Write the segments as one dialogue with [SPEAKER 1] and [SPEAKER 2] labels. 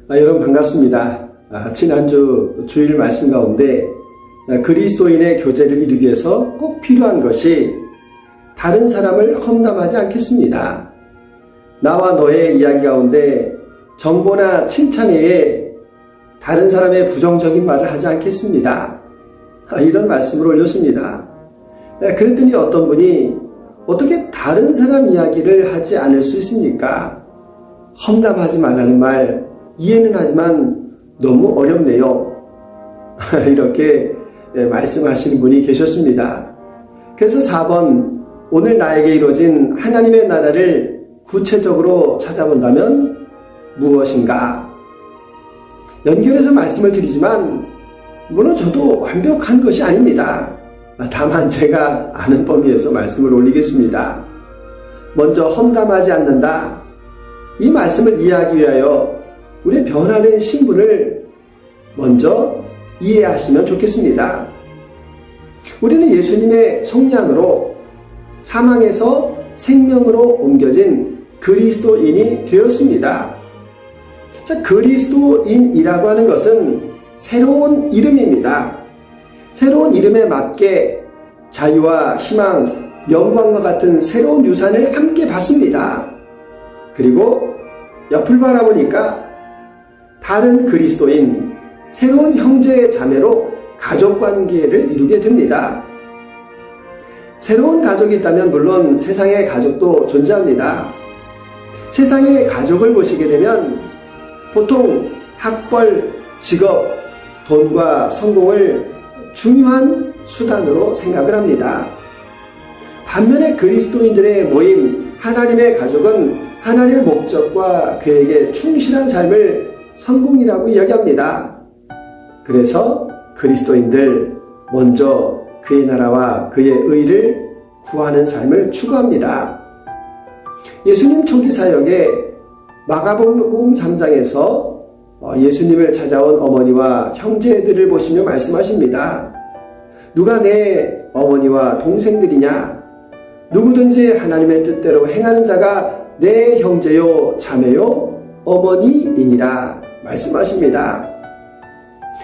[SPEAKER 1] 여러분 반갑습니다. 지난주 주일 말씀 가운데 그리스도인의 교제를 이루기 위해서 꼭 필요한 것이 다른 사람을 험담하지 않겠습니다. 나와 너의 이야기 가운데 정보나 칭찬 외에 다른 사람의 부정적인 말을 하지 않겠습니다. 이런 말씀을 올렸습니다. 그랬더니 어떤 분이 어떻게 다른 사람 이야기를 하지 않을 수 있습니까? 험담하지 말라는 말 이해는 하지만 너무 어렵네요. 이렇게 말씀하시는 분이 계셨습니다. 그래서 4번 오늘 나에게 이루어진 하나님의 나라를 구체적으로 찾아본다면 무엇인가? 연결해서 말씀을 드리지만 물론 저도 완벽한 것이 아닙니다. 다만 제가 아는 범위에서 말씀을 올리겠습니다. 먼저 험담하지 않는다. 이 말씀을 이해하기 위하여 우리의 변화된 신분을 먼저 이해하시면 좋겠습니다. 우리는 예수님의 속량으로 사망에서 생명으로 옮겨진 그리스도인이 되었습니다. 자, 그리스도인이라고 하는 것은 새로운 이름입니다. 새로운 이름에 맞게 자유와 희망, 영광과 같은 새로운 유산을 함께 받습니다. 그리고 옆을 바라보니까 다른 그리스도인, 새로운 형제 자매로 가족관계를 이루게 됩니다. 새로운 가족이 있다면 물론 세상의 가족도 존재합니다. 세상의 가족을 보시게 되면 보통 학벌, 직업, 돈과 성공을 중요한 수단으로 생각을 합니다. 반면에 그리스도인들의 모임, 하나님의 가족은 하나님의 목적과 계획에 충실한 삶을 성공이라고 이야기합니다. 그래서 그리스도인들 먼저 그의 나라와 그의 의를 구하는 삶을 추구합니다. 예수님 초기 사역에 마가복음 3장에서 예수님을 찾아온 어머니와 형제들을 보시며 말씀하십니다. 누가 내 어머니와 동생들이냐? 누구든지 하나님의 뜻대로 행하는 자가 내 형제요 자매요 어머니이니라 말씀하십니다.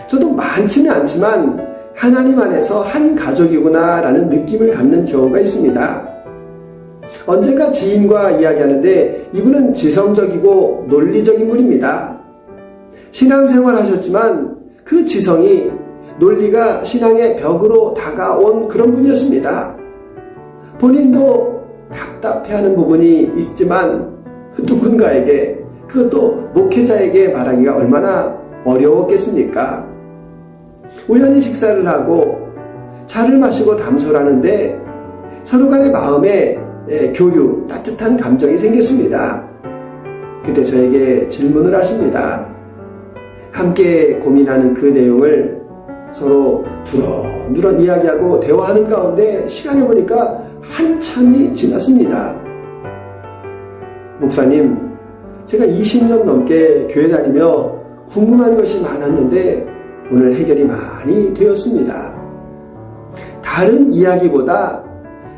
[SPEAKER 1] 저도 많지는 않지만 하나님 안에서 한 가족이구나 라는 느낌을 갖는 경우가 있습니다. 언젠가 지인과 이야기하는데 이분은 지성적이고 논리적인 분입니다. 신앙생활 하셨지만 그 지성이 논리가 신앙의 벽으로 다가온 그런 분이었습니다. 본인도 답답해하는 부분이 있지만 누군가에게, 그것도 목회자에게 말하기가 얼마나 어려웠겠습니까? 우연히 식사를 하고 차를 마시고 담소를 하는데 서로 간의 마음에 교류, 따뜻한 감정이 생겼습니다. 그때 저에게 질문을 하십니다. 함께 고민하는 그 내용을 서로 두런두런 이야기하고 대화하는 가운데 시간을 보니까 한참이 지났습니다. 목사님, 제가 20년 넘게 교회 다니며 궁금한 것이 많았는데 오늘 해결이 많이 되었습니다. 다른 이야기보다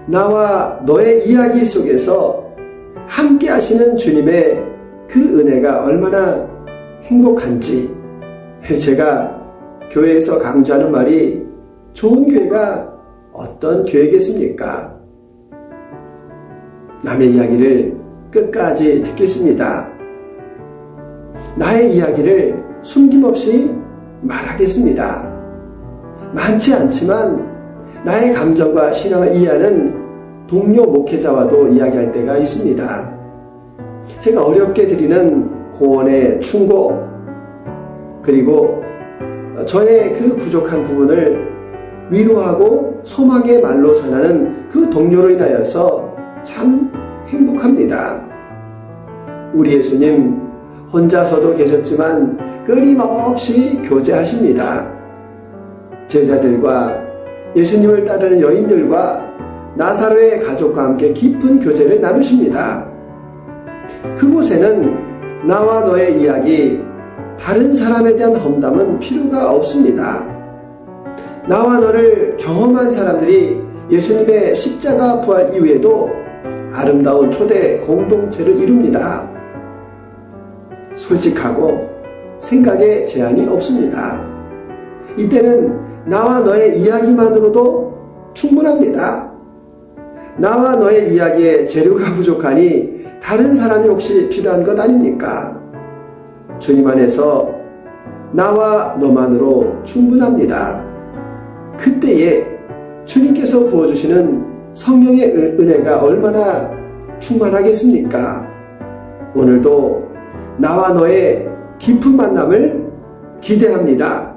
[SPEAKER 1] 나와 너의 이야기 속에서 함께 하시는 주님의 그 은혜가 얼마나 행복한지, 제가 교회에서 강조하는 말이 좋은 교회가 어떤 교회겠습니까? 남의 이야기를 끝까지 듣겠습니다. 나의 이야기를 숨김없이 말하겠습니다. 많지 않지만 나의 감정과 신앙을 이해하는 동료 목회자와도 이야기할 때가 있습니다. 제가 어렵게 드리는 고언의 충고, 그리고 저의 그 부족한 부분을 위로하고 소망의 말로 전하는 그 동료로 인하여서 참 행복합니다. 우리 예수님 혼자서도 계셨지만 끊임없이 교제하십니다. 제자들과 예수님을 따르는 여인들과 나사로의 가족과 함께 깊은 교제를 나누십니다. 그곳에는 나와 너의 이야기, 다른 사람에 대한 험담은 필요가 없습니다. 나와 너를 경험한 사람들이 예수님의 십자가 부활 이후에도 아름다운 초대 공동체를 이룹니다. 솔직하고 생각에 제한이 없습니다. 이때는 나와 너의 이야기만으로도 충분합니다. 나와 너의 이야기에 재료가 부족하니 다른 사람이 혹시 필요한 것 아닙니까? 주님 안에서 나와 너만으로 충분합니다. 그때에 주님께서 부어주시는 성령의 은혜가 얼마나 충만하겠습니까? 오늘도 나와 너의 깊은 만남을 기대합니다.